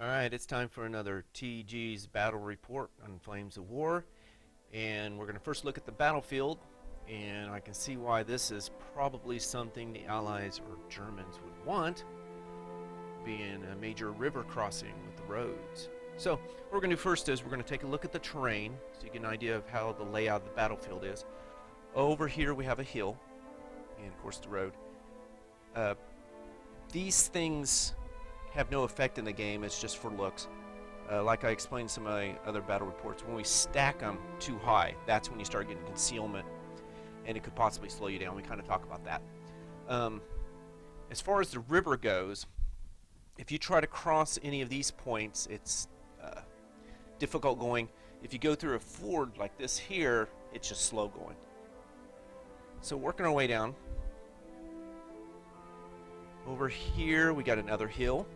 Alright, it's time for another TG's Battle Report on Flames of War. And we're going to first look at the battlefield. And I can see why this is probably something the Allies or Germans would want, being a major river crossing with the roads. So what we're going to do first is we're going to take a look at the terrain so you get an idea of how the layout of the battlefield is. Over here we have a hill, and of course the road. These things have no effect in the game, it's just for looks. Like I explained in some of my other battle reports, when we stack them too high, that's when you start getting concealment, and it could possibly slow you down. We kind of talk about that. As far as the river goes, if you try to cross any of these points, it's difficult going. If you go through a ford like this here, it's just slow going. So working our way down. Over here we got another hill.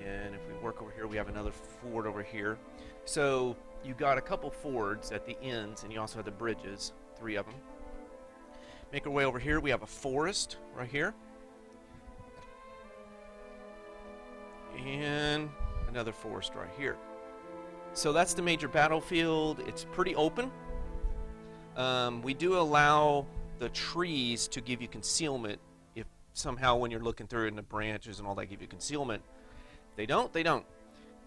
And if we work over here, we have another ford over here. So you got a couple fords at the ends, and you also have the bridges, 3 of them. Make our way over here. We have a forest right here. And another forest right here. So that's the major battlefield. It's pretty open. We do allow the trees to give you concealment if somehow when you're looking through it in the branches and all that give you concealment. They don't, they don't.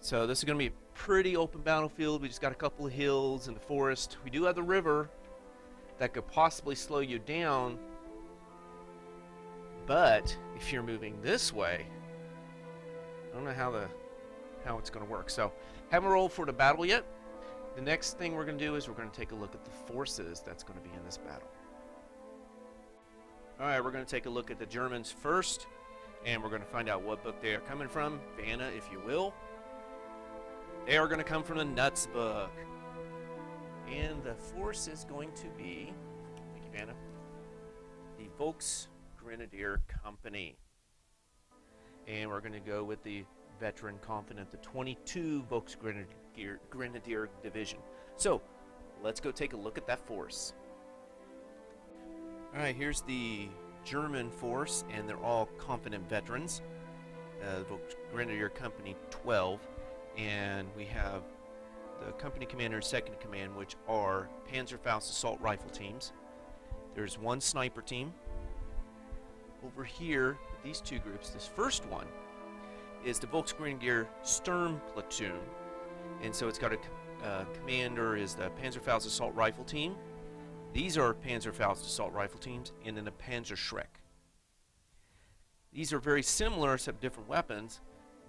So this is going to be a pretty open battlefield. We just got a couple of hills and the forest. We do have the river that could possibly slow you down. But if you're moving this way, I don't know how it's going to work. So haven't rolled for the battle yet. The next thing we're going to do is we're going to take a look at the forces that's going to be in this battle. Alright, we're going to take a look at the Germans first. And we're going to find out what book they are coming from. Vanna, if you will. They are going to come from the Nuts book. And the force is going to be, thank you, Vanna, the Volks Grenadier Company. And we're going to go with the veteran confident, the 22 Volks Grenadier Division. So, let's go take a look at that force. Alright, here's the German force, and they're all confident veterans. Volks Grenadier Company 12, and we have the company commander and second in command, which are Panzerfaust assault rifle teams. There's one sniper team. Over here, these two groups, this first one is the Volks Grenadier Sturm platoon, and so it's got a commander is the Panzerfaust assault rifle team. These are Panzerfaust assault rifle teams, and then a Panzerschreck. These are very similar, except different weapons.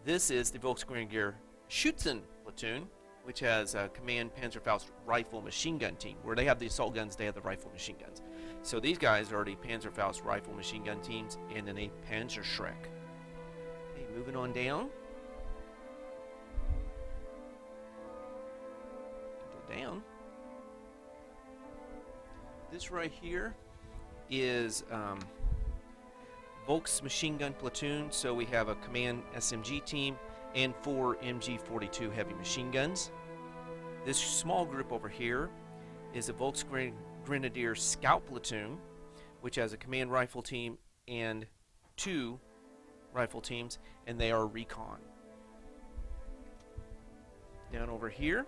This is the Volksgrenadier Schützen platoon, which has a command Panzerfaust rifle machine gun team. Where they have the assault guns, they have the rifle machine guns. So these guys are the Panzerfaust rifle machine gun teams, and then a Panzerschreck. Okay, moving on down. Go down. This right here is Volks machine gun platoon. So we have a command SMG team and 4 MG42 heavy machine guns. This small group over here is a Volks Grenadier scout platoon, which has a command rifle team and 2 rifle teams, and they are recon. Down over here,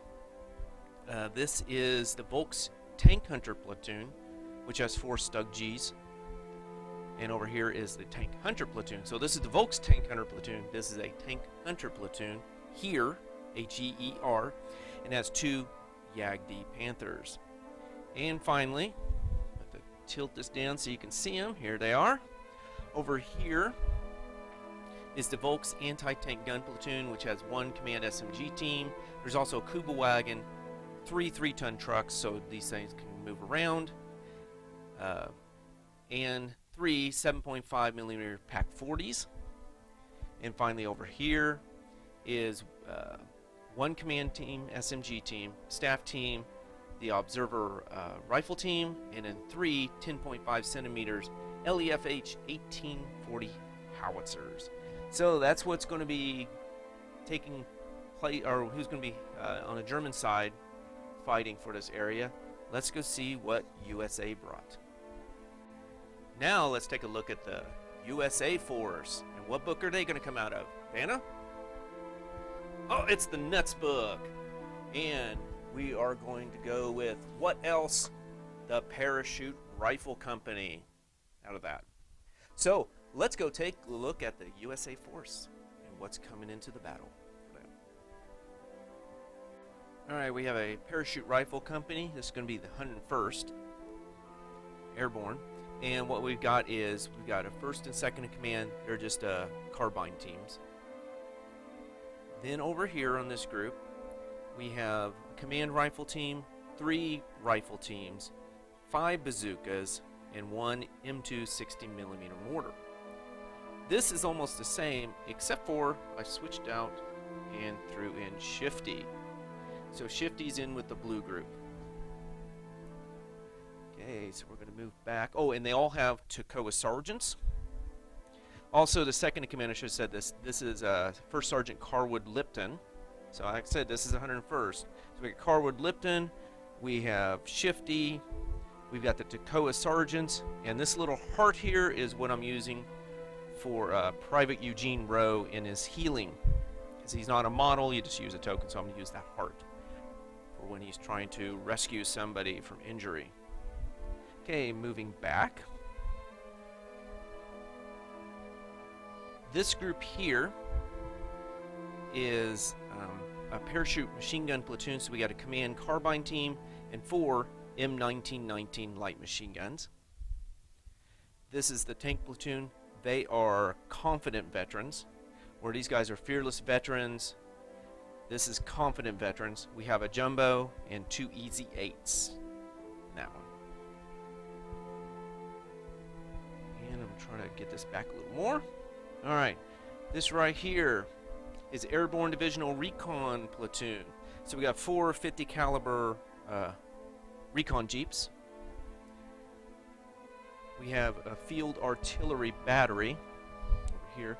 this is the Volks Tank Hunter platoon, which has 4 Stug Gs, and over here is the Tank Hunter platoon. So this is the Volks Tank Hunter platoon. This is a Tank Hunter platoon here, a GER, and has 2 YAG-D Panthers. And finally, I have to tilt this down so you can see them. Here they are. Over here is the Volks Anti-Tank Gun platoon, which has 1 command SMG team. There's also a Kübelwagen, 3 3-ton trucks, so these things can move around, and 3 7.5mm Pak 40s. And finally over here is 1 command team, SMG team, staff team, the observer rifle team, and then 3 10.5 centimeters LEFH 1840 howitzers. So that's what's going to be taking place, or who's going to be on the German side fighting for this area. Let's go see what USA brought. Now let's take a look at the USA force. And what book are they going to come out of? Vanna? Oh, it's the Nuts book. And we are going to go with what else? The Parachute Rifle Company out of that. So let's go take a look at the USA Force and what's coming into the battle. All right, we have a Parachute Rifle Company. This is going to be the 101st Airborne. And what we've got is we've got a 1st and 2nd in command. They're just carbine teams. Then over here on this group, we have a command rifle team, 3 rifle teams, 5 bazookas, and 1 M2 60mm mortar. This is almost the same, except for I switched out and threw in Shifty. So Shifty's in with the blue group. Okay, so we're going to move back. Oh, and they all have Toccoa sergeants. Also, the 2nd in command, I should have said this. This is 1st Sergeant Carwood Lipton. So like I said, this is 101st. So we got Carwood Lipton. We have Shifty. We've got the Toccoa sergeants. And this little heart here is what I'm using for Private Eugene Rowe in his healing. Because he's not a model, you just use a token, so I'm going to use that heart for when he's trying to rescue somebody from injury. Okay, moving back. This group here is a parachute machine gun platoon, so we got a command carbine team and 4 M1919 light machine guns. This is the tank platoon. They are confident veterans, where these guys are fearless veterans. This is confident veterans. We have a jumbo and 2 easy 8s in that one. And I'm trying to get this back a little more. All right, this right here is Airborne Divisional Recon Platoon. So we got 4 50 caliber recon jeeps. We have a field artillery battery over here.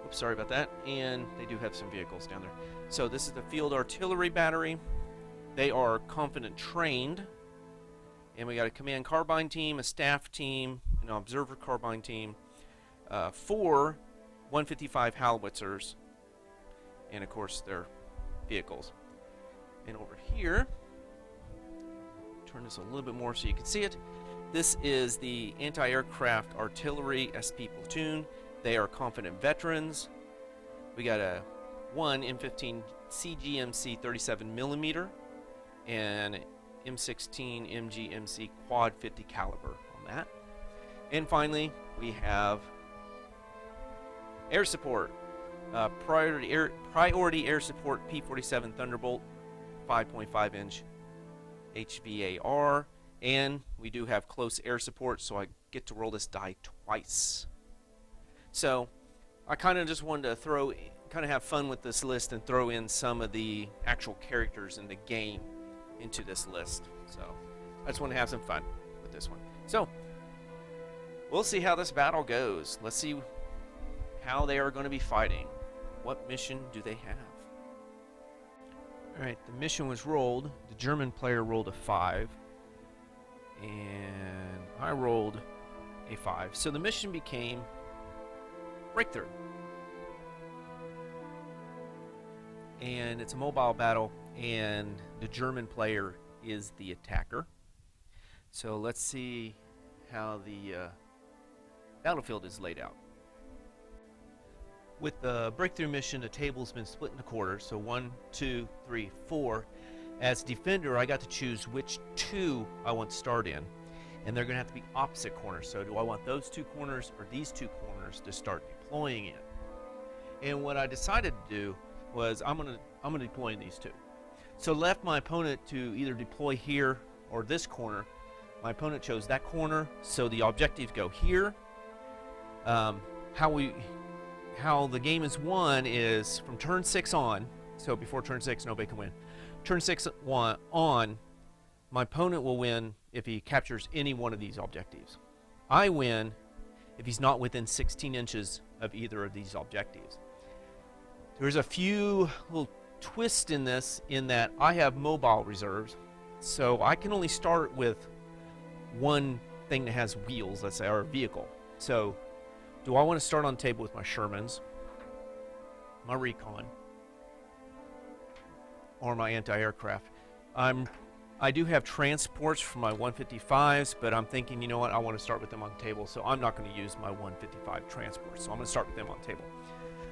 Oops, sorry about that. And they do have some vehicles down there. So this is the field artillery battery. They are confident trained. And we got a command carbine team, a staff team, an observer carbine team, 4 155 howitzers, and of course their vehicles. And over here, turn this a little bit more so you can see it. This is the anti-aircraft artillery SP platoon. They are confident veterans. We got a 1 M15 CGMC 37mm and M16 MGMC quad 50 caliber on that. And finally, we have air support. Priority air support P-47 Thunderbolt 5.5 inch HVAR. And we do have close air support, so I get to roll this die twice. So I kind of just wanted to have fun with this list and throw in some of the actual characters in the game into this list. So I just want to have some fun with this one. So we'll see how this battle goes. Let's see how they are going to be fighting. What mission do they have? Alright, the mission was rolled. The German player rolled a 5. And I rolled a 5. So the mission became Breakthrough. And it's a mobile battle, and the German player is the attacker. So let's see how the battlefield is laid out. With the Breakthrough mission, the table's been split into quarters, so 1, 2, 3, 4. As defender, I got to choose which 2 I want to start in, and they're going to have to be opposite corners. So do I want those 2 corners or these 2 corners to start deploying in? And what I decided to do was I'm gonna deploy in these 2. So left my opponent to either deploy here or this corner. My opponent chose that corner, so the objectives go here. How the game is won is from turn 6 on. So before turn 6, nobody can win. Turn 6 on, my opponent will win if he captures any one of these objectives. I win if he's not within 16 inches of either of these objectives. There's a few little twists in this, in that I have mobile reserves, so I can only start with one thing that has wheels, let's say, or a vehicle. So do I want to start on the table with my Shermans, my Recon, or my anti-aircraft. I do have transports for my 155s, but I'm thinking, you know what, I want to start with them on the table, so I'm not going to use my 155 transports. So I'm going to start with them on the table.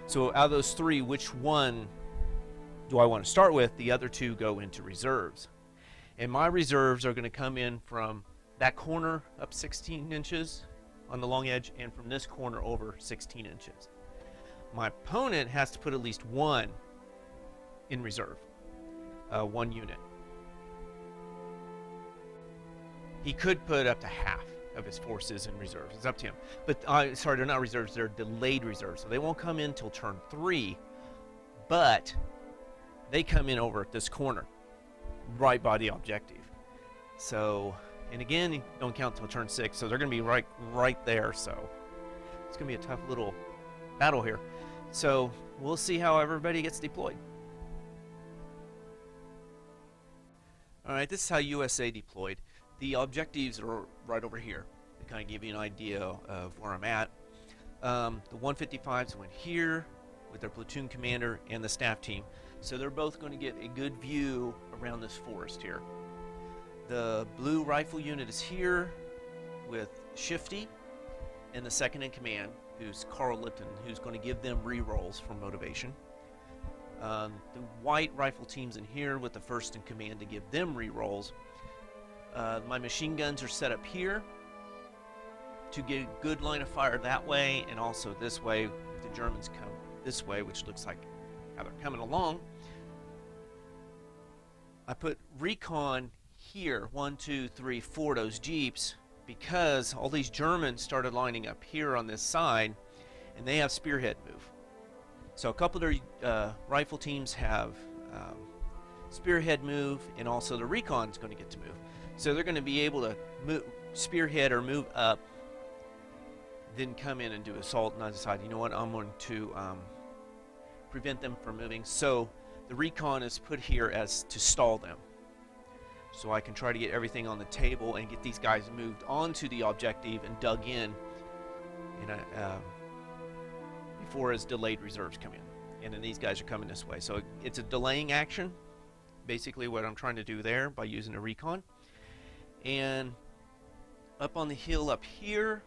So out of those three, which one do I want to start with? The other two go into reserves. And my reserves are going to come in from that corner up 16 inches on the long edge, and from this corner over 16 inches. My opponent has to put at least one in reserve, one unit. He could put up to half of his forces in reserves. It's up to him. But sorry, they're not reserves, they're delayed reserves. So they won't come in till turn 3, but they come in over at this corner, right by the objective. So, and again, don't count till turn 6, so they're going to be right there. So it's going to be a tough little battle here. So we'll see how everybody gets deployed. All right, this is how USA deployed. The objectives are right over here to kind of give you an idea of where I'm at. The 155s went here with their platoon commander and the staff team. So they're both going to get a good view around this forest here. The blue rifle unit is here with Shifty and the second in command, who's Carl Lipton, who's going to give them re-rolls for motivation. The white rifle team's in here with the first in command to give them re-rolls. My machine guns are set up here to get a good line of fire that way, and also this way if the Germans come this way, which looks like how they're coming along. I put recon here, 1, 2, 3, 4 those jeeps, because all these Germans started lining up here on this side, and they have spearhead move. So a couple of their rifle teams have spearhead move, and also the recon's going to get to move. So they're going to be able to move, spearhead or move up, then come in and do assault, and I decide, you know what, I'm going to prevent them from moving. So the recon is put here as to stall them. So I can try to get everything on the table and get these guys moved onto the objective and dug in before as delayed reserves come in. And then these guys are coming this way. So it's a delaying action, basically what I'm trying to do there by using a recon. And up on the hill up here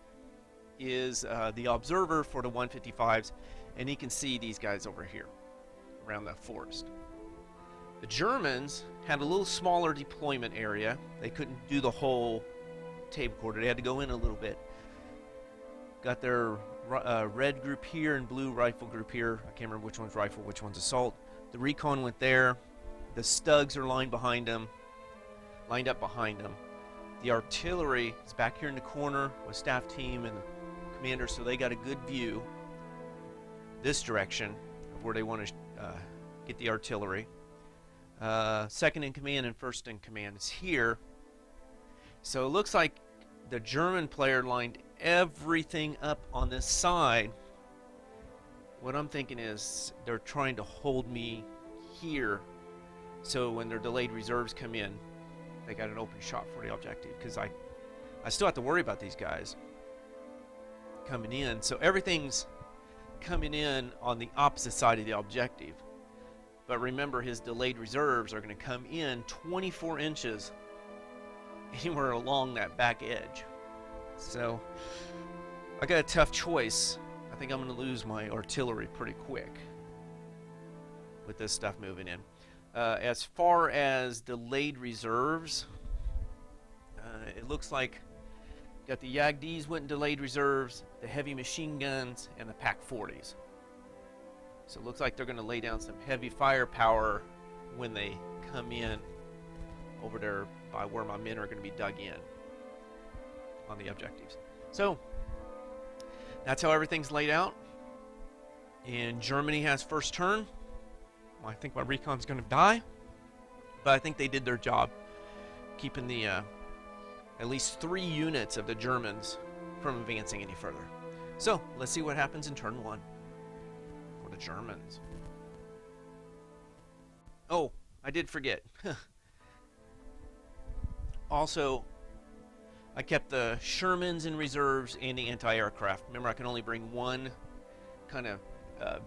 is the observer for the 155s, and you can see these guys over here around that forest. The Germans had a little smaller deployment area. They couldn't do the whole table quarter. They had to go in a little bit. Got their red group here and blue rifle group here. I can't remember which one's rifle, which one's assault. The recon went there. The Stugs are lined up behind them. The artillery is back here in the corner with staff team and commander, so they got a good view this direction of where they want to get the artillery. Second in command and first in command is here. So it looks like the German player lined everything up on this side. What I'm thinking is they're trying to hold me here, so when their delayed reserves come in, they got an open shot for the objective, because I still have to worry about these guys coming in. So everything's coming in on the opposite side of the objective. But remember, his delayed reserves are going to come in 24 inches anywhere along that back edge. So I got a tough choice. I think I'm going to lose my artillery pretty quick with this stuff moving in. As far as delayed reserves, it looks like got the Yagdis went in delayed reserves, the heavy machine guns, and the PaK-40s. So it looks like they're going to lay down some heavy firepower when they come in over there by where my men are going to be dug in on the objectives. So that's how everything's laid out. And Germany has first turn. I think my recon's going to die, but I think they did their job keeping the at least 3 units of the Germans from advancing any further. So let's see what happens in turn 1 for the Germans. Oh, I did forget. Also, I kept the Shermans in reserves and the anti-aircraft. Remember, I can only bring one kind of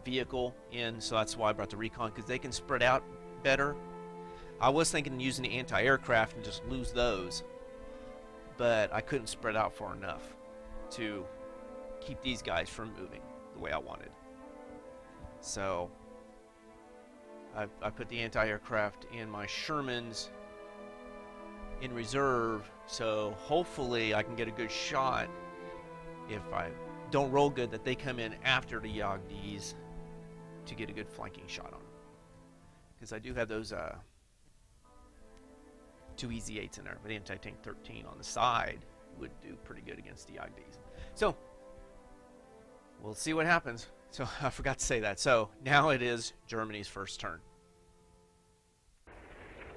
vehicle in, so that's why I brought the recon, because they can spread out better I was thinking of using the anti-aircraft and just lose those, but I couldn't spread out far enough to keep these guys from moving the way I wanted. So I put the anti-aircraft and my Shermans in reserve, so hopefully I can get a good shot if I don't roll good, that they come in after the Jagdis to get a good flanking shot on them. Because I do have those 2 EZ8s in there, but the anti-tank 13 on the side would do pretty good against the Jagdis. So we'll see what happens. So I forgot to say that. So now it is Germany's first turn.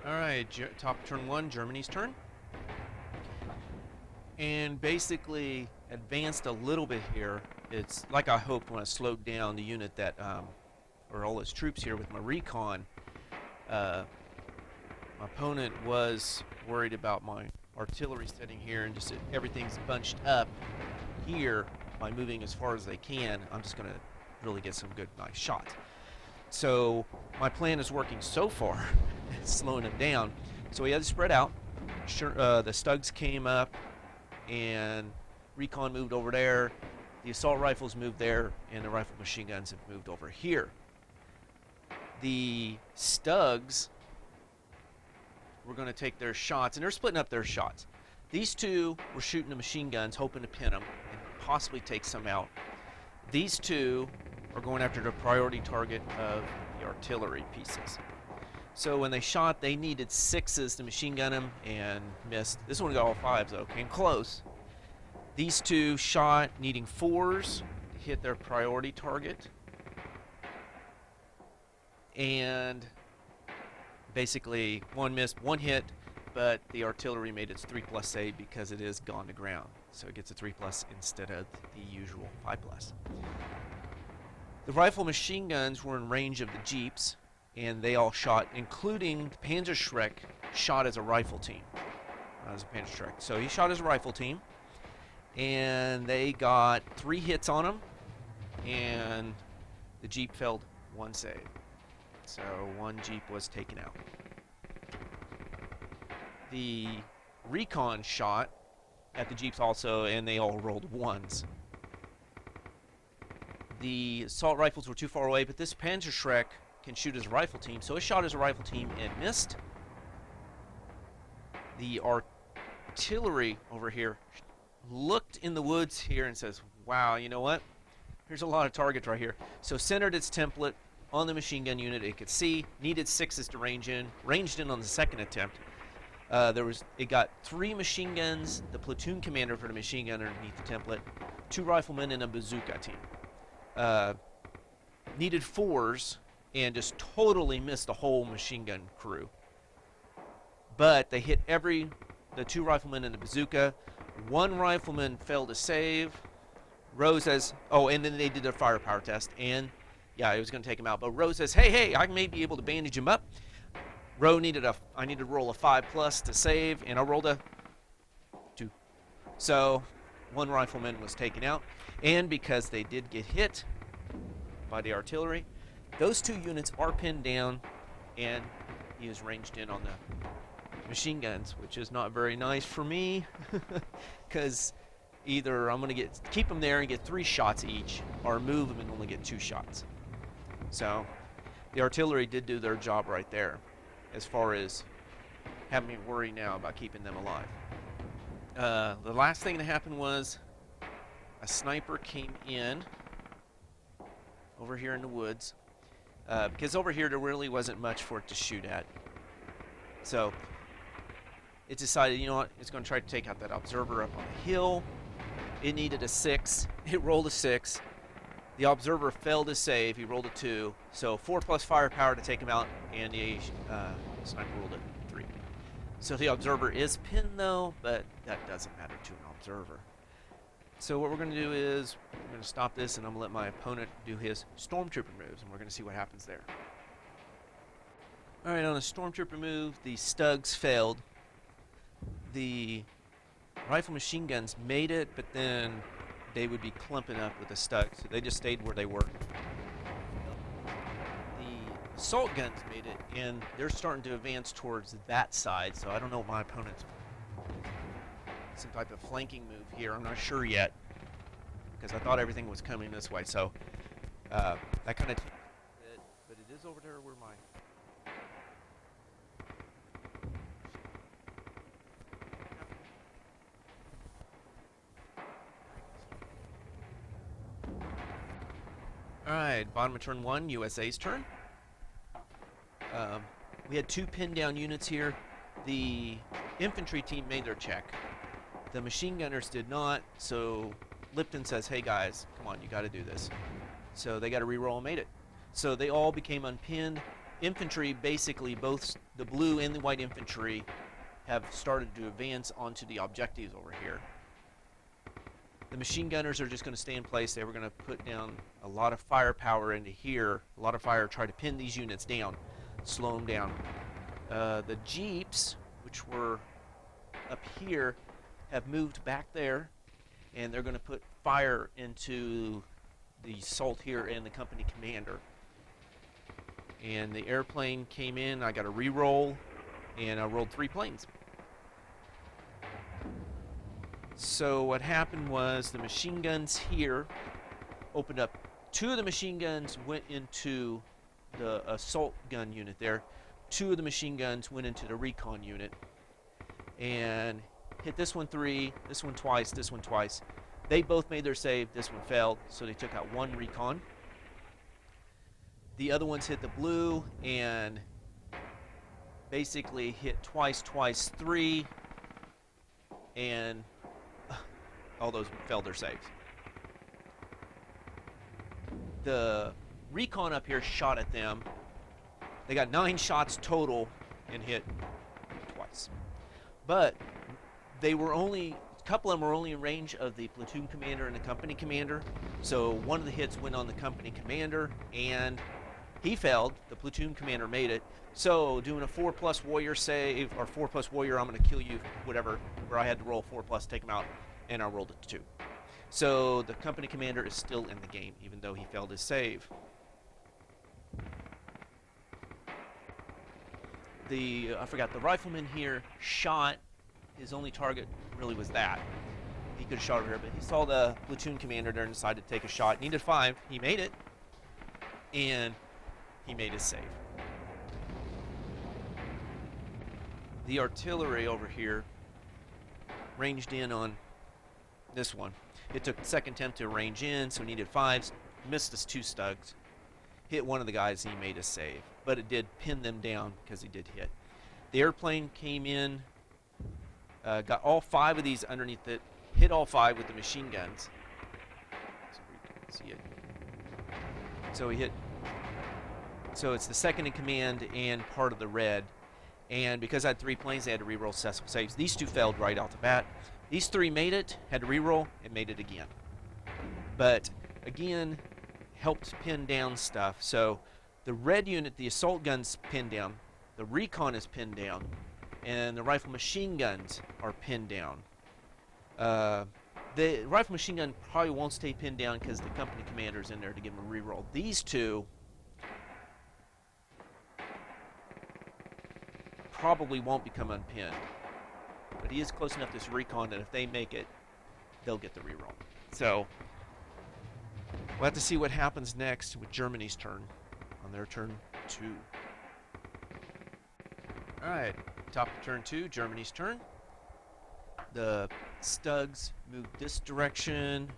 Alright, top turn 1, Germany's turn. And basically advanced a little bit here. It's like I hoped when I slowed down the unit that, or all its troops here with my recon. My opponent was worried about my artillery sitting here and just everything's bunched up here by moving as far as they can. I'm just going to really get some good, nice shots. So my plan is working so far, slowing them down. So we had to spread out. Sure, the Stugs came up and recon moved over there. The assault rifles moved there, and the rifle machine guns have moved over here. The Stugs were going to take their shots, and they're splitting up their shots. These two were shooting the machine guns, hoping to pin them and possibly take some out. These two are going after the priority target of the artillery pieces. So when they shot, they needed 6s to machine gun them and missed. This one got all 5s though, came close. These two shot needing 4s to hit their priority target. And basically one missed, one hit, but the artillery made its 3+ save because it is gone to ground. So it gets a 3+ instead of the usual 5+. The rifle machine guns were in range of the Jeeps, and they all shot, including Panzerschreck shot as a rifle team. As a Panzerschreck. So he shot as a rifle team, and they got 3 hits on him, and the Jeep failed 1 save. So 1 Jeep was taken out. The recon shot at the Jeeps also, and they all rolled 1s. The assault rifles were too far away, but this Panzerschreck can shoot as a rifle team, so it shot as a rifle team and missed. The artillery over here looked in the woods here and says, wow, you know what? Here's a lot of targets right here. So centered its template on the machine gun unit. It could see, needed 6s to range in, ranged in on the second attempt. It got 3 machine guns, the platoon commander for the machine gun underneath the template, 2 riflemen, and a bazooka team. Needed 4s and just totally missed the whole machine gun crew. But they hit the 2 riflemen and the bazooka. 1 rifleman failed to save. Rose says, oh, and then they did their firepower test, and yeah, it was going to take him out. But Rose says, hey, I may be able to bandage him up. I needed to roll a 5+ to save, and I rolled a 2. So 1 rifleman was taken out, and because they did get hit by the artillery, those 2 units are pinned down, and he is ranged in on the machine guns, which is not very nice for me, because either I'm going to keep them there and get 3 shots each, or move them and only get 2 shots. So the artillery did do their job right there, as far as having me worry now about keeping them alive. The last thing that happened was a sniper came in over here in the woods, because over here there really wasn't much for it to shoot at. So it decided, you know what, it's going to try to take out that observer up on the hill. It needed a 6. It rolled a 6. The observer failed to save. He rolled a 2. So 4+ firepower to take him out, and the sniper rolled a 3. So the observer is pinned though, but that doesn't matter to an observer. So what we're going to do is we're going to stop this, and I'm going to let my opponent do his stormtrooper moves, and we're going to see what happens there. Alright, on the stormtrooper move, the Stugs failed. The rifle machine guns made it, but then they would be clumping up with the Stugs, so they just stayed where they were. The assault guns made it, and they're starting to advance towards that side. So I don't know if my opponent's some type of flanking move here. I'm not sure yet because I thought everything was coming this way. So that kind of, but it is over there where my. All right, bottom of turn 1, USA's turn. We had 2 pinned down units here. The infantry team made their check. The machine gunners did not, so Lipton says, hey guys, come on, you got to do this. So they got to reroll and made it. So they all became unpinned. Infantry, basically both the blue and the white infantry have started to advance onto the objectives over here. The machine gunners are just going to stay in place. They were going to put down a lot of firepower into here, a lot of fire, try to pin these units down, slow them down. The jeeps, which were up here, have moved back there, and they're going to put fire into the assault here and the company commander. And the airplane came in. I got a re-roll, and I rolled 3 planes. So what happened was the machine guns here opened up. 2 of the machine guns went into the assault gun unit there. 2 of the machine guns went into the recon unit and hit this one 3, this one twice, this one twice. They both made their save. This one failed, so they took out 1 recon. The other ones hit the blue and basically hit twice, 3, and all those failed their saves. The recon up here shot at them. They got 9 shots total and hit twice. But they were only, a couple of them were only in range of the platoon commander and the company commander. So one of the hits went on the company commander and he failed. The platoon commander made it. So doing a 4+ warrior save, or 4+ warrior, I'm going to kill you, whatever, where I had to roll 4+, take him out, and I rolled it to 2. So the company commander is still in the game, even though he failed his save. I forgot, the rifleman here shot, his only target really was that. He could have shot over here, but he saw the platoon commander there and decided to take a shot. Needed 5, he made it, and he made his save. The artillery over here ranged in on this one. It took the second attempt to range in, so he needed 5s, missed his 2 stugs, hit one of the guys, and he made a save. But it did pin them down because he did hit. The airplane came in, got all 5 of these underneath it, hit all 5 with the machine guns. So we can see it. So he hit. So it's the second in command and part of the red. And because I had 3 planes, they had to reroll successful saves. These 2 failed right off the bat. These 3 made it, had to reroll, and made it again. But again, helped pin down stuff. So the red unit, the assault guns pinned down, the recon is pinned down, and the rifle machine guns are pinned down. The rifle machine gun probably won't stay pinned down because the company commander's in there to give him a reroll. These 2 probably won't become unpinned. But he is close enough to this recon that if they make it, they'll get the reroll. So we'll have to see what happens next with Germany's turn on their turn 2. Alright, top of turn 2, Germany's turn. The Stugs moved this direction.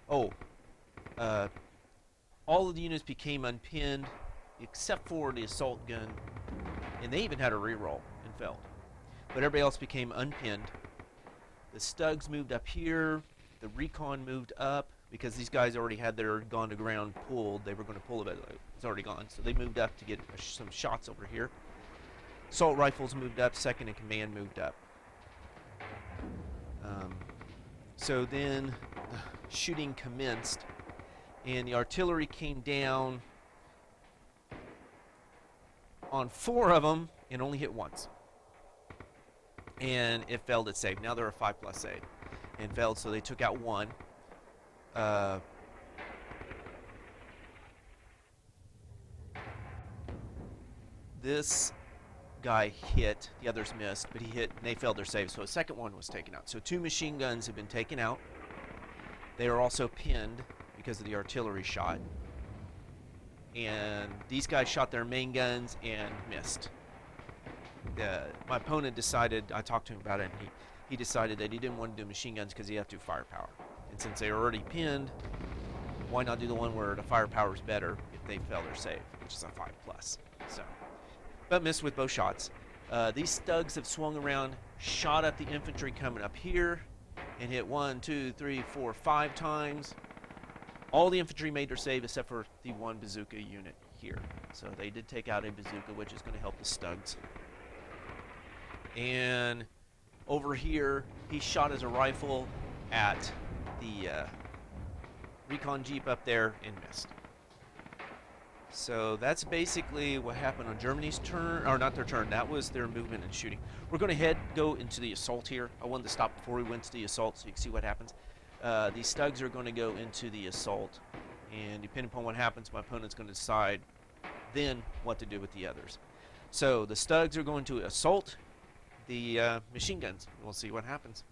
All of the units became unpinned except for the assault gun, and they even had a reroll and failed. But everybody else became unpinned. The Stugs moved up here. The recon moved up because these guys already had their gone to ground pulled. They were going to pull it, but it's already gone. So they moved up to get some shots over here. Assault rifles moved up. Second in command moved up. So then the shooting commenced, and the artillery came down on 4 of them and only hit once. And it failed its save. Now they're a 5+ save. And failed, so they took out 1. This guy hit, the others missed, but he hit and they failed their save, so a second one was taken out. So 2 machine guns have been taken out. They are also pinned because of the artillery shot. And these guys shot their main guns and missed. My opponent decided, I talked to him about it, and he decided that he didn't want to do machine guns because he had to do firepower. And since they were already pinned, why not do the one where the firepower is better if they fail their save, which is a 5+. So, but missed with both shots. These Stugs have swung around, shot at the infantry coming up here, and hit 1, 2, 3, 4, 5 times. All the infantry made their save except for the one bazooka unit here. So they did take out a bazooka, which is going to help the Stugs. And over here, he shot as a rifle at the recon jeep up there and missed. So that's basically what happened on Germany's turn, or not their turn, that was their movement and shooting. We're going to go into the assault here. I wanted to stop before we went to the assault so you can see what happens. These Stugs are going to go into the assault, and depending upon what happens, my opponent's going to decide then what to do with the others. So the Stugs are going to assault the machine guns. We'll see what happens.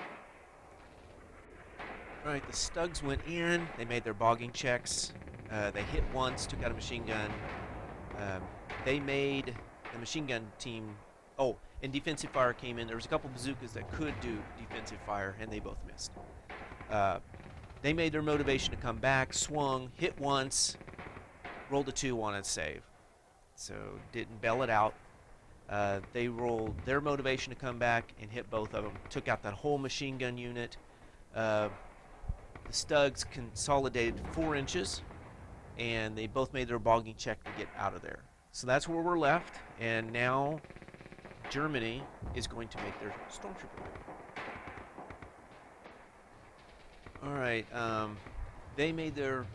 Alright, the Stugs went in, they made their bogging checks. They hit once, took out a machine gun. They made the machine gun team, and defensive fire came in. There was a couple bazookas that could do defensive fire, and they both missed. They made their motivation to come back, swung, hit once, rolled a 2 on a save. So didn't bail it out. They rolled their motivation to come back and hit both of them. Took out that whole machine gun unit. The Stugs consolidated 4 inches, and they both made their bogging check to get out of there. So that's where we're left, and now Germany is going to make their stormtrooper move. Alright, they made their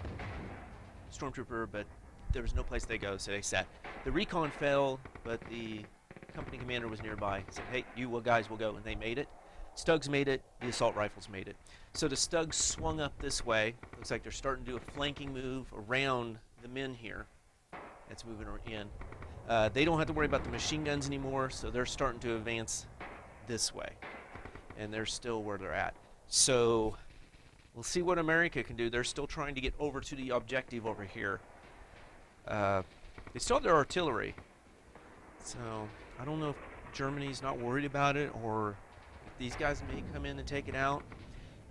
stormtrooper, but there was no place they go, so they sat. The recon failed, but the company commander was nearby. He said, hey, you guys will go, and they made it. Stugs made it, the assault rifles made it. So the Stugs swung up this way. Looks like they're starting to do a flanking move around the men here. That's moving in. They don't have to worry about the machine guns anymore, so they're starting to advance this way. And they're still where they're at. So we'll see what America can do. They're still trying to get over to the objective over here. They still have their artillery. So I don't know if Germany's not worried about it, or if these guys may come in and take it out,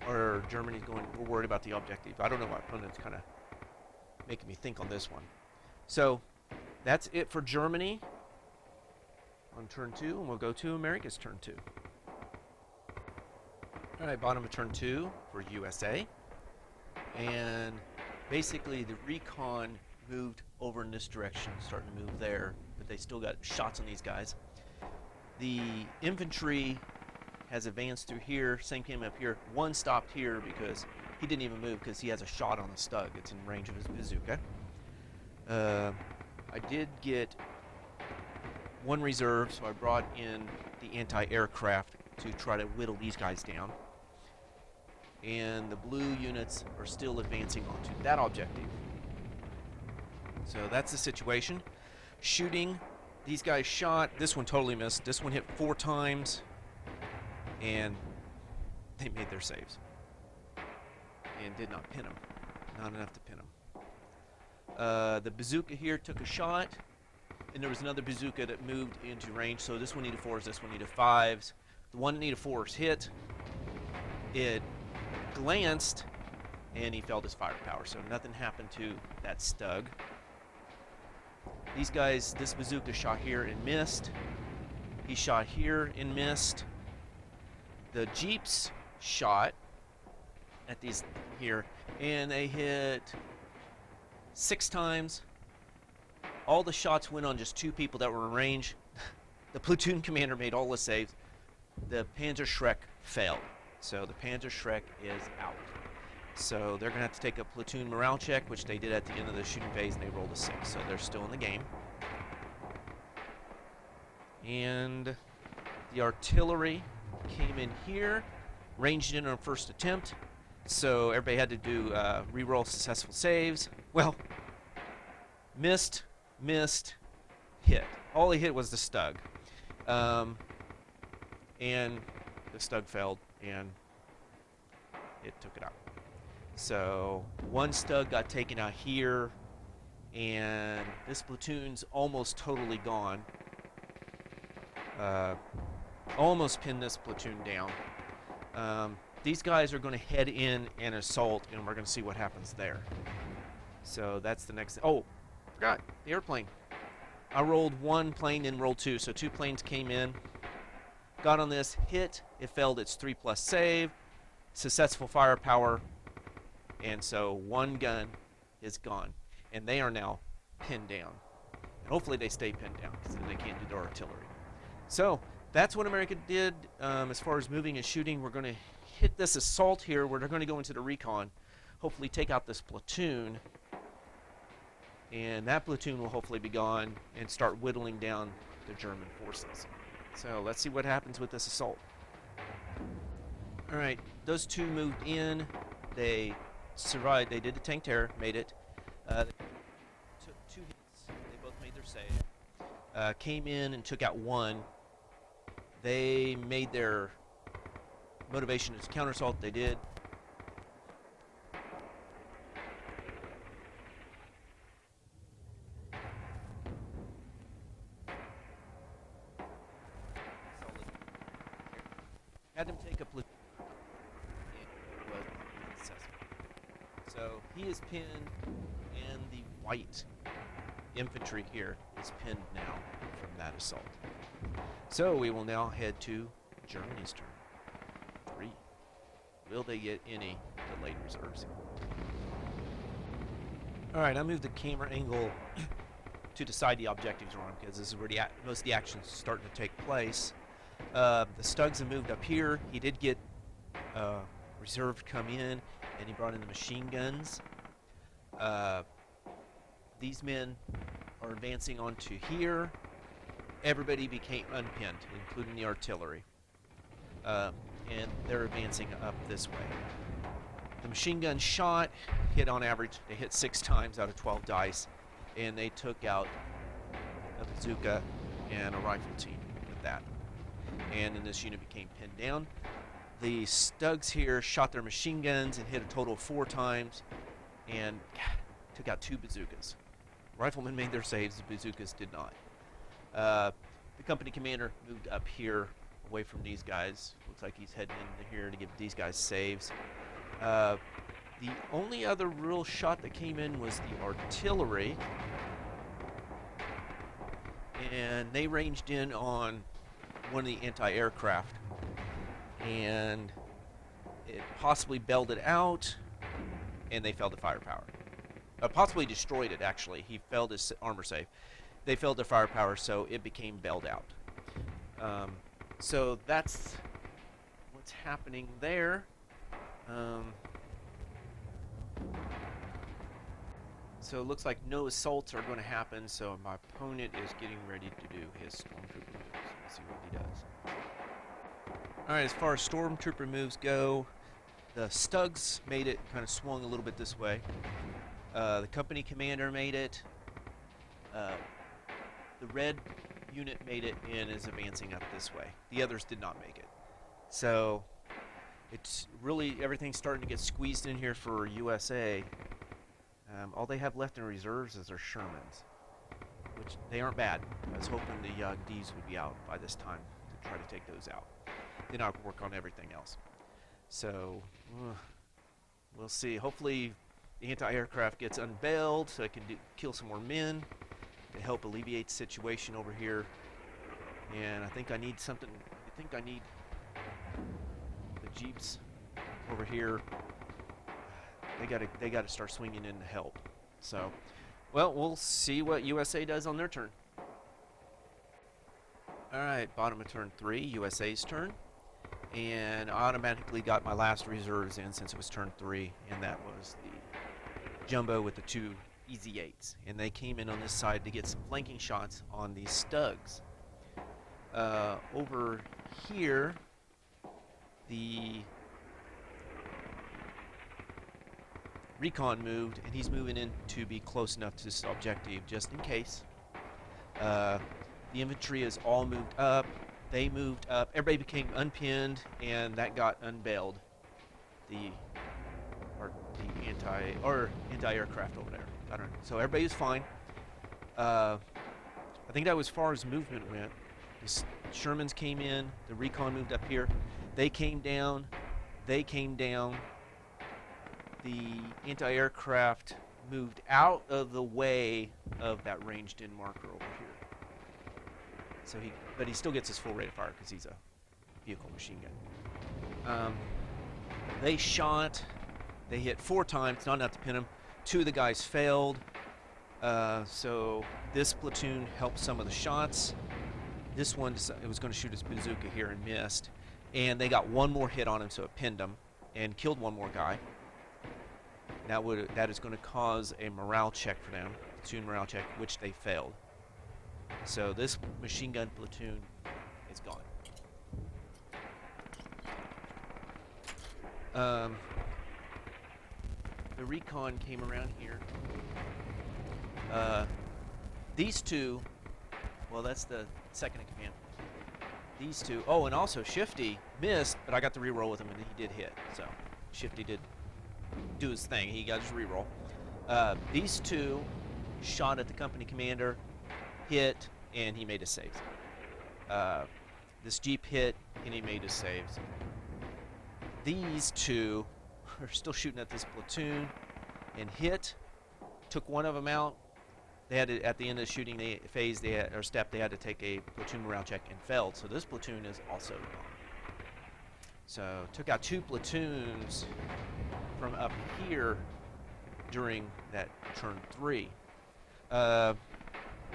or Germany's going, we're worried about the objective. I don't know. My opponent's kind of making me think on this one. So that's it for Germany on turn 2, and we'll go to America's turn 2. All right, bottom of turn 2 for USA. And basically the recon moved over in this direction, starting to move there, but they still got shots on these guys. The infantry has advanced through here, same came up here. One stopped here because he didn't even move because he has a shot on the Stug. It's in range of his bazooka. I did get 1 reserve, so I brought in the anti-aircraft to try to whittle these guys down. And the blue units are still advancing onto that objective. So that's the situation. Shooting, these guys shot. This one totally missed. This one hit 4 times, and they made their saves. And did not pin them. Not enough to pin them. The bazooka here took a shot, and there was another bazooka that moved into range. So this one needed 4s, this one needed 5s. The one that needed 4s hit. It glanced, and he felt his firepower. So nothing happened to that Stug. These guys, this bazooka shot here and missed. He shot here and missed. The Jeeps shot at these here, and they hit 6 times. All the shots went on just 2 people that were in range. The platoon commander made all the saves. The Panzerschreck failed. So the Panzerschreck is out. So they're going to have to take a platoon morale check, which they did at the end of the shooting phase, and they rolled a 6. So they're still in the game. And the artillery came in here, ranged in on first attempt. So everybody had to do re-roll successful saves. Well, missed, hit. all he hit was the Stug, um, and the Stug failed, and it took it out. So one Stug got taken out here, and this platoon's almost totally gone. Almost pinned this platoon down. These guys are going to head in and assault, and we're going to see what happens there. So that's the next. Oh, forgot the airplane. I rolled one plane and rolled two, so two planes came in. Got on this, hit, it failed its 3+ save, successful firepower, and so one gun is gone, and they are now pinned down. And hopefully they stay pinned down because then they can't do their artillery. So that's what America did as far as moving and shooting. We're going to hit this assault here where they're going to go into the recon, hopefully take out this platoon, and that platoon will hopefully be gone and start whittling down the German forces. So let's see what happens with this assault. All right, those two moved in. They survived. They did the tank terror, made it. They took 2 hits. They both made their save. Came in and took out one. They made their motivation as counter assault. They did. Had him take a platoon. It was successful. So he is pinned, and the white infantry here is pinned now from that assault. So we will now head to Germany's turn. 3. Will they get any delayed reserves? All right, I moved the camera angle to decide the objectives are on because this is where most of the action is starting to take place. The Stugs have moved up here. He did get reserve come in, and he brought in the machine guns. These men are advancing onto here. Everybody became unpinned, including the artillery. And they're advancing up this way. The machine gun shot hit on average. They hit 6 times out of 12 dice, and they took out a bazooka and a rifle team with that. And then this unit became pinned down. The Stugs here shot their machine guns and hit a total of 4 times and took out 2 bazookas. Riflemen made their saves, the bazookas did not. The company commander moved up here away from these guys. Looks like he's heading in here to give these guys saves. The only other real shot that came in was the artillery. And they ranged in on one of the anti-aircraft. And it possibly bailed it out, and they failed the firepower. Possibly destroyed it, actually. He failed his armor save. They failed their firepower, so it became bailed out. So that's what's happening there. So it looks like no assaults are going to happen, so my opponent is getting ready to do his stormtrooper moves. Let's see what he does. Alright, as far as stormtrooper moves go, the Stugs made it, kind of swung a little bit this way. The company commander made it. The red unit made it and is advancing up this way. The others did not make it. So it's really, everything's starting to get squeezed in here for USA. All they have left in reserves is their Shermans, which they aren't bad. I was hoping the Ds would be out by this time to try to take those out. Then I'll work on everything else. So we'll see. Hopefully the anti-aircraft gets unveiled so it can kill some more men to help alleviate the situation over here. And I think I need something. I think I need the Jeeps over here. They gotta start swinging in to help. So, well, we'll see what USA does on their turn. All right, bottom of turn 3, USA's turn, and I automatically got my last reserves in since it was turn 3, and that was the Jumbo with the 2 EZ-8s, and they came in on this side to get some flanking shots on these Stugs. Over here, the Recon moved, and he's moving in to be close enough to this objective just in case. The infantry is all moved up. They moved up. Everybody became unpinned, and that got unbailed. The anti-aircraft over there. I don't know. So everybody was fine. I think that was as far as movement went. The Shermans came in. The recon moved up here. They came down. They came down. The anti-aircraft moved out of the way of that ranged-in marker over here. So but he still gets his full rate of fire because he's a vehicle machine gun. They shot. They hit 4 times, not enough to pin him. 2 of the guys failed. So this platoon helped some of the shots. This one, it was going to shoot his bazooka here and missed. And they got 1 more hit on him, so it pinned him and killed 1 more guy. That is going to cause a morale check for them, platoon morale check, which they failed. So this machine gun platoon is gone. The recon came around here. These 2, well, that's the second in command. These 2, oh, and also Shifty missed, but I got the reroll with him, and he did hit. So Shifty did do his thing. He got his reroll. These 2 shot at the company commander, hit, and he made his saves. This Jeep hit, and he made his saves. These 2 are still shooting at this platoon and hit. Took 1 of them out. They had to, at the end of the shooting phase, they had to take a platoon morale check and failed. So this platoon is also gone. So took out 2 platoons from up here during that turn 3.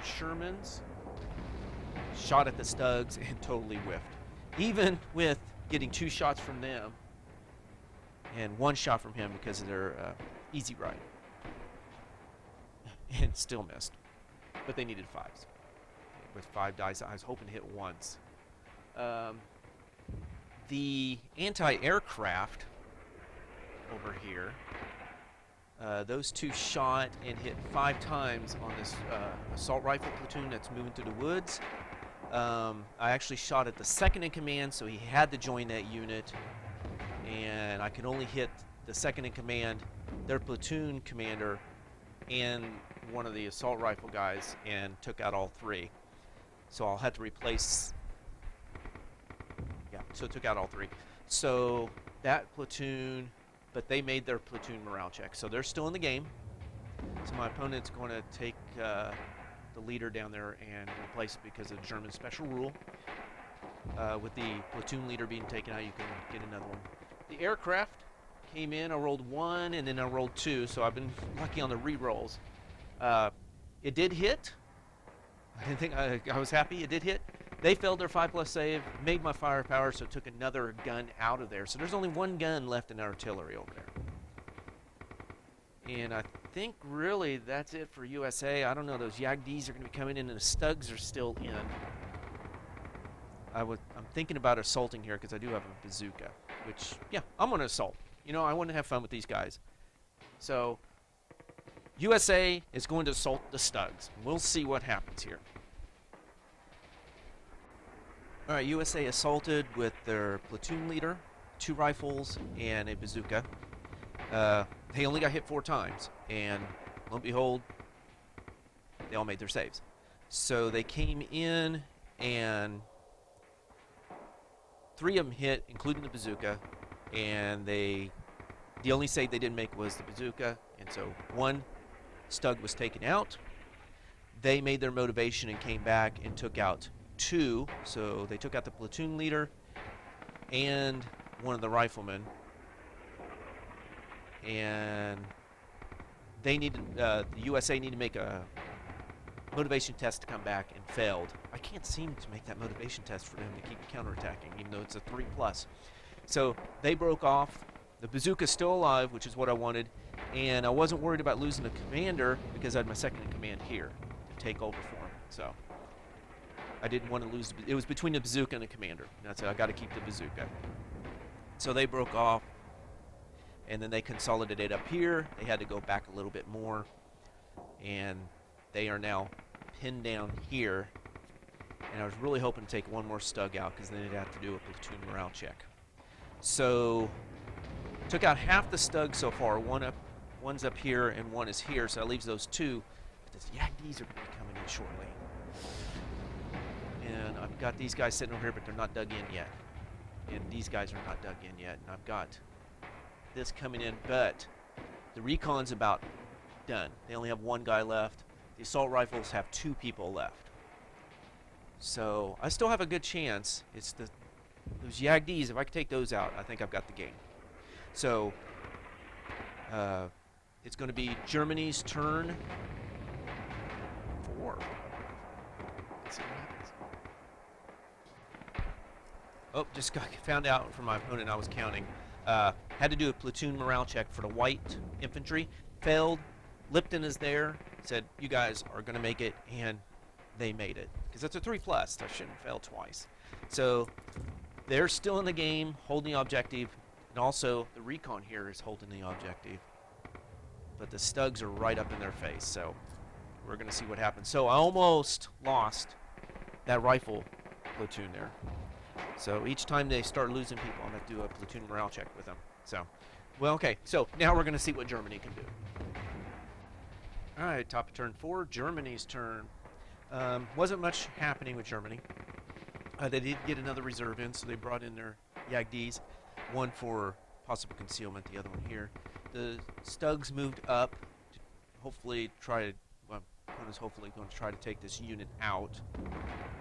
Shermans shot at the Stugs and totally whiffed. Even with getting 2 shots from them and 1 shot from him because of their easy ride. And still missed. But they needed 5s. With 5 dice, I was hoping to hit once. The anti-aircraft over here, those 2 shot and hit 5 times on this assault rifle platoon that's moving through the woods. I actually shot at the second in command, so he had to join that unit. And I could only hit the second in command, their platoon commander, and 1 of the assault rifle guys, and took out all 3. So I'll have to replace. Yeah, so took out all 3. So that platoon, but they made their platoon morale check. So they're still in the game. So my opponent's going to take the leader down there and replace it because of the German special rule. With the platoon leader being taken out, you can get another one. The aircraft came in. I rolled 1 and then I rolled 2, so I've been lucky on the re-rolls. It did hit. I didn't think I was happy. It did hit. They failed their 5+ save, made my firepower, so took another gun out of there. So there's only 1 gun left in artillery over there. And I think really that's it for USA. I don't know. Those Yagdis are going to be coming in, and the Stugs are still in. I'm thinking about assaulting here because I do have a bazooka, which, yeah, I'm going to assault. You know, I want to have fun with these guys. So USA is going to assault the Stugs. We'll see what happens here. All right, USA assaulted with their platoon leader, 2 rifles, and a bazooka. They only got hit 4 times, and lo and behold, they all made their saves. So they came in, and 3 of them hit, including the bazooka, and the only save they didn't make was the bazooka, and so 1 Stug was taken out. They made their motivation and came back and took out 2. So they took out the platoon leader and 1 of the riflemen. And they needed, the USA needed to make a motivation test to come back and failed. I can't seem to make that motivation test for them to keep counterattacking, even though it's a 3+. So they broke off. The bazooka's still alive, which is what I wanted. And I wasn't worried about losing the commander because I had my second in command here to take over for him. So I didn't want to lose. It was between the bazooka and the commander. And I said, I got to keep the bazooka. So they broke off. And then they consolidated up here. They had to go back a little bit more. And they are now pinned down here. And I was really hoping to take one more Stug out because then they'd have to do a platoon morale check. So, took out half the Stug so far. One's up here and one is here, so that leaves those two. But these Yagdis are going to be coming in shortly. And I've got these guys sitting over here, but they're not dug in yet. And these guys are not dug in yet. And I've got this coming in, but the recon's about done. They only have one guy left. The assault rifles have 2 people left. So I still have a good chance. It's those Yagdis. If I can take those out, I think I've got the game. So it's going to be Germany's turn. 4. Let's see what happens. Oh, just found out from my opponent I was counting. Had to do a platoon morale check for the white infantry. Failed. Lipton is there. Said, you guys are going to make it, and they made it. Because that's a 3+. I shouldn't fail twice. So they're still in the game, holding the objective. And also, the recon here is holding the objective. But the Stugs are right up in their face. So we're going to see what happens. So I almost lost that rifle platoon there. So each time they start losing people, I'm going to do a platoon morale check with them. So, well, okay. So now we're going to see what Germany can do. All right, top of turn 4, Germany's turn. Wasn't much happening with Germany. They did get another reserve in, so they brought in their Yagdis, one for possible concealment, the other one here. The Stugs moved up to hopefully try to, well, opponent's hopefully going to try to take this unit out.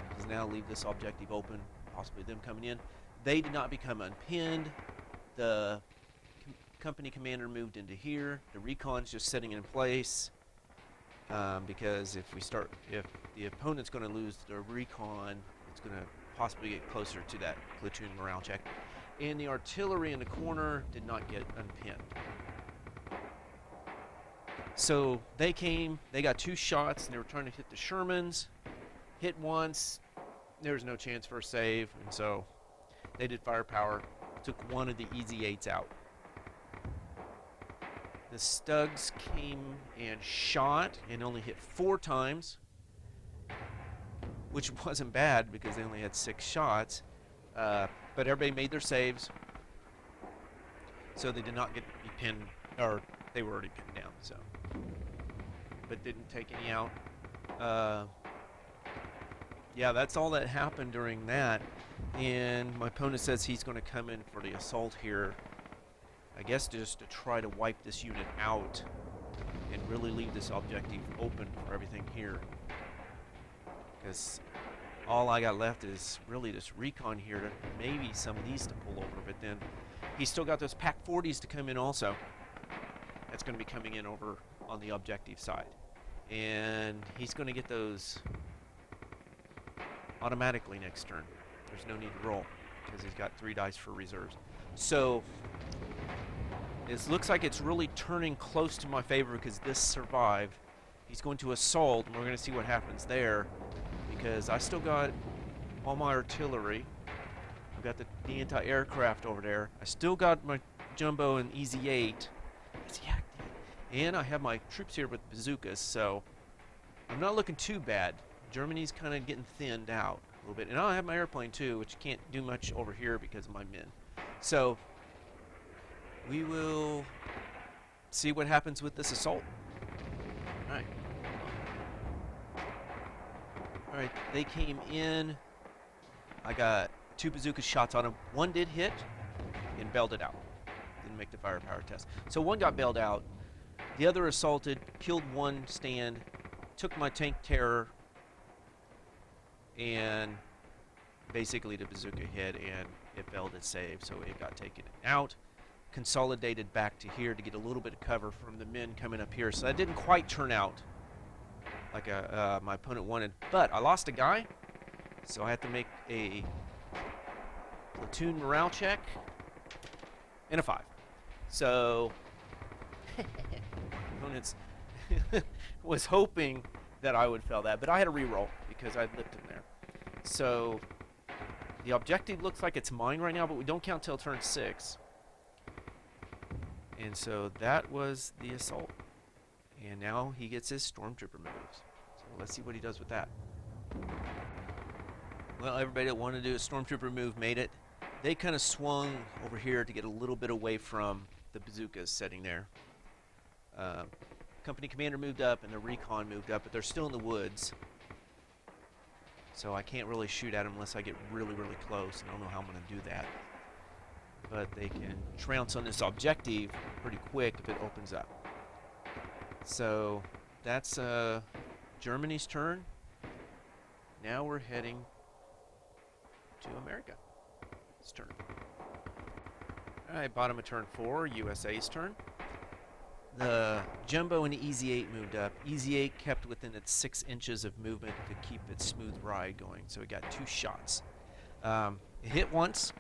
Because now leave this objective open, possibly them coming in. They did not become unpinned. The company commander moved into here. The recon's just sitting in place. Because if the opponent's going to lose the recon, it's going to possibly get closer to that platoon morale check. And the artillery in the corner did not get unpinned. So they came, they got 2 shots, and they were trying to hit the Shermans. Hit once, there was no chance for a save, and so they did firepower, took one of the Easy 8s out. The Stugs came and shot and only hit 4 times, which wasn't bad because they only had 6 shots. But everybody made their saves, so they did not get pinned, or they were already pinned down. So, but didn't take any out. Yeah, that's all that happened during that. And my opponent says he's going to come in for the assault here. I guess just to try to wipe this unit out and really leave this objective open for everything here. Because all I got left is really this recon here, to maybe some of these to pull over, but then he's still got those PaK 40s to come in also. That's going to be coming in over on the objective side. And he's going to get those automatically next turn. There's no need to roll because he's got 3 dice for reserves. So it looks like it's really turning close to my favor because this survived. He's going to assault, and we're going to see what happens there because I still got all my artillery. I've got the anti-aircraft over there. I still got my jumbo and Easy 8. And I have my troops here with bazookas, so I'm not looking too bad. Germany's kind of getting thinned out a little bit. And I have my airplane too, which can't do much over here because of my men. So we will see what happens with this assault. Alright. Alright, they came in. I got 2 bazooka shots on them. One did hit and bailed it out. Didn't make the firepower test. So one got bailed out. The other assaulted, killed one stand, took my tank terror, and basically the bazooka hit and it failed its save, so it got taken out. Consolidated back to here to get a little bit of cover from the men coming up here. So that didn't quite turn out like my opponent wanted, but I lost a guy, so I had to make a platoon morale check and a 5. So opponents was hoping that I would fail that, but I had a reroll because I lived in there. So the objective looks like it's mine right now, but we don't count till turn 6. And so that was the assault. And now he gets his stormtrooper moves. So let's see what he does with that. Well, everybody that wanted to do a stormtrooper move made it. They kind of swung over here to get a little bit away from the bazookas sitting there. Uh, Company commander moved up and the recon moved up, but they're still in the woods. So I can't really shoot at them unless I get really, really close. And I don't know how I'm going to do that. But they can trounce on this objective pretty quick if it opens up. So that's Germany's turn. Now we're heading to America. It's turn. All right, bottom of turn 4, USA's turn. The Jumbo and Easy 8 moved up. Easy 8 kept within its 6 inches of movement to keep its smooth ride going, so it got 2 shots. It hit once.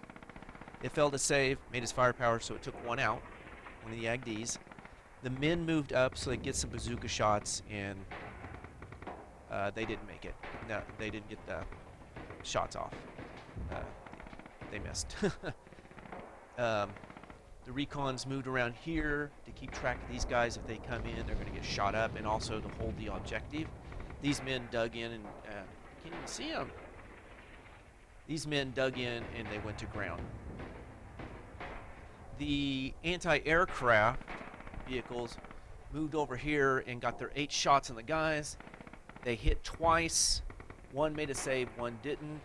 It failed to save, made its firepower, so it took 1 out, one of the YAG-Ds. The men moved up so they get some bazooka shots, and they didn't make it. No, they didn't get the shots off. They missed. The recons moved around here to keep track of these guys. If they come in, they're going to get shot up, and also to hold the objective. These men dug in and can't even see them. These men dug in and they went to ground. The anti-aircraft vehicles moved over here and got their 8 shots on the guys. They hit twice. 1 made a save, 1 didn't.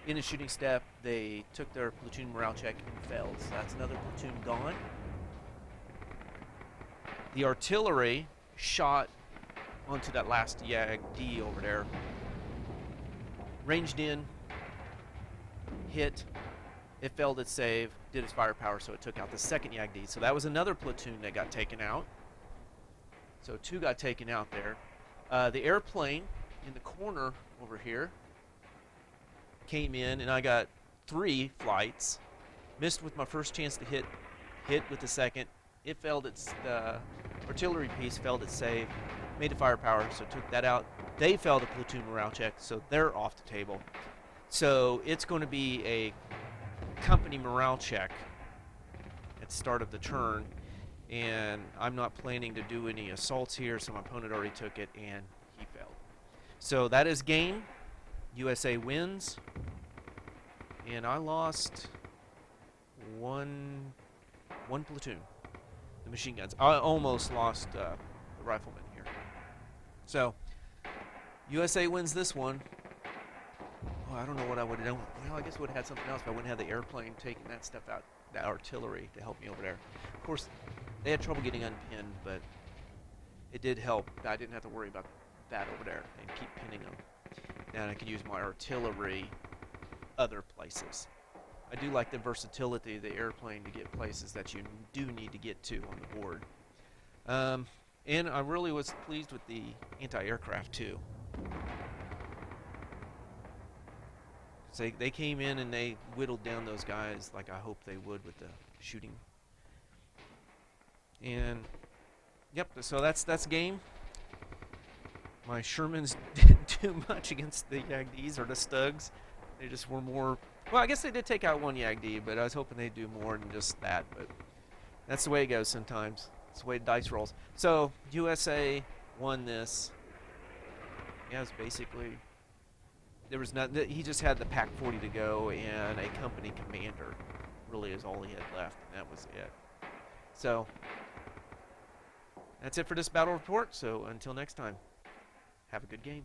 In a shooting step, they took their platoon morale check and failed. So that's another platoon gone. The artillery shot onto that last YAG-D over there. Ranged in, hit. It failed its save, did its firepower, so it took out the second YAG-D. So that was another platoon that got taken out. So 2 got taken out there. The airplane in the corner over here came in, and I got 3 flights. Missed with my first chance to hit with the second. It failed its artillery piece, failed its save, made the firepower, so took that out. They failed a platoon morale check, so they're off the table. So it's going to be a company morale check at the start of the turn, and I'm not planning to do any assaults here, so my opponent already took it, and he failed. So that is game. USA wins, and I lost one platoon, the machine guns. I almost lost the riflemen here. So USA wins this one. Oh, I don't know what I would have done. Well, I guess I would have had something else if I wouldn't have the airplane taking that stuff out, that artillery to help me over there. Of course, they had trouble getting unpinned, but it did help. I didn't have to worry about that over there and keep pinning them. And I could use my artillery other places. I do like the versatility of the airplane to get places that you do need to get to on the board. And I really was pleased with the anti-aircraft too. So they came in and they whittled down those guys like I hoped they would with the shooting. And yep, so that's game. My Shermans didn't do much against the YAG-Ds or the Stugs. They just were more... Well, I guess they did take out 1 YAG-D, but I was hoping they'd do more than just that. But that's the way it goes sometimes. It's the way the dice rolls. So, USA won this. Yeah, it was basically... There was not... He just had the PAC-40 to go, and a company commander really is all he had left, and that was it. So, that's it for this battle report. So, until next time. Have a good game.